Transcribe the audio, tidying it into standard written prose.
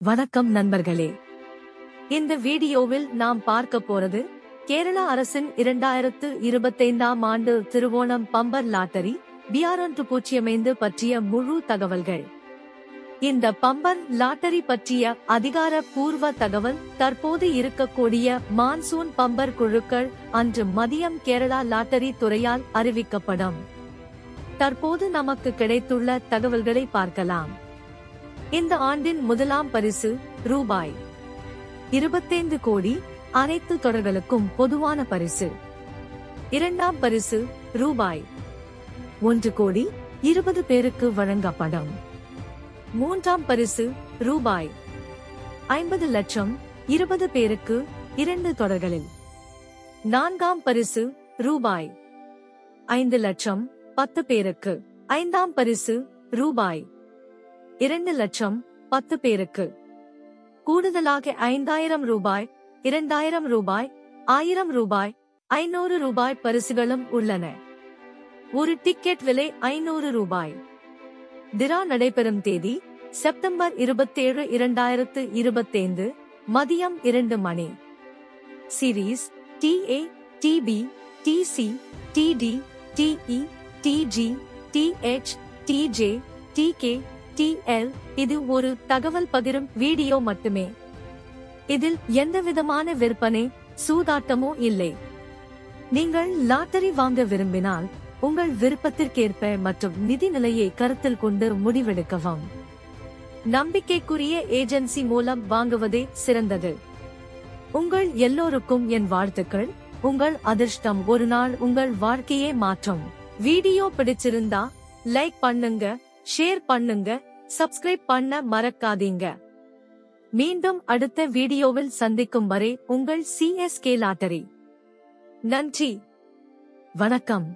வணக்கம் நண்பர்களே. இந்த வீடியோவில் நாம் பார்க்க போறது கேரள அரசின் 2025ஆம் ஆண்டு திருவோணம் பம்பர் லாட்டரி BR105 பற்றிய முழு தகவல்கள். இந்த பம்பர் லாட்டரி பற்றிய அதிகாரப்பூர்வ தகவல் தற்போது இருக்கக்கூடிய மான்சூன் பம்பர் குழுக்கள் அன்று மதியம் கேரளா லாட்டரி துறையால் அறிவிக்கப்படும். தற்போது நமக்கு கிடைத்துள்ள தகவல்களை பார்க்கலாம். இந்த ஆண்டின் முதலாம் பரிசு ரூபாய் 25 கோடி, அனைத்து தொடர்களுக்கும் பொதுவான பரிசு. இரண்டாம் பரிசு ரூபாய் 1 கோடி 20 பேருக்கு வழங்கப்படும். மூன்றாம் பரிசு ரூபாய் 50 லட்சம் 20 பேருக்கு 2 தொடர்களில். நான்காம் பரிசு ரூபாய் 5 லட்சம் 10 பேருக்கு. ஐந்தாம் பரிசு ரூபாய் 2 லட்சம் 10 பேருக்கு. கூடுதலாக 5000 ரூபாய், 2000 ரூபாய், 1000 ரூபாய், 500 ரூபாய் பரிசுகளும் உள்ளன. ஒரு டிக்கெட் விலை 500 ரூபாய். டிரா நடைபெறும் தேதி செப்டம்பர் 27, 2025 மதியம் 2 மணி. Series TA, TB, TC, TD, TE, TG, TH, TJ, TK, TL. இது ஒரு தகவல் பகிரும் வீடியோ மட்டுமே. இதில் எந்தவிதமான விற்பனை சூதாட்டமோ இல்லை. நீங்கள் லாட்டரி வாங்க விரும்பினால் உங்கள் விருப்பத்திற்கேற்ப மற்றும் நிதி நிலையை கருத்தில் கொண்டு முடிவெடுக்கவும். நம்பிக்கைக்குரிய ஏஜென்சி மூலம் வாங்குவதே சிறந்தது. உங்கள் எல்லோருக்கும் என் வாழ்த்துக்கள். உங்கள் அதிர்ஷ்டம் ஒரு நாள் உங்கள் வாழ்க்கையே மாற்றும். வீடியோ பிடிச்சிருந்தா லைக் பண்ணுங்க, ஷேர் பண்ணுங்க, சப்ஸ்கிரைப் பண்ண மறக்காதீங்க. மீண்டும் அடுத்த வீடியோவில் சந்திக்கும் வரை உங்கள் CSK லாட்டரி. நன்றி, வணக்கம்.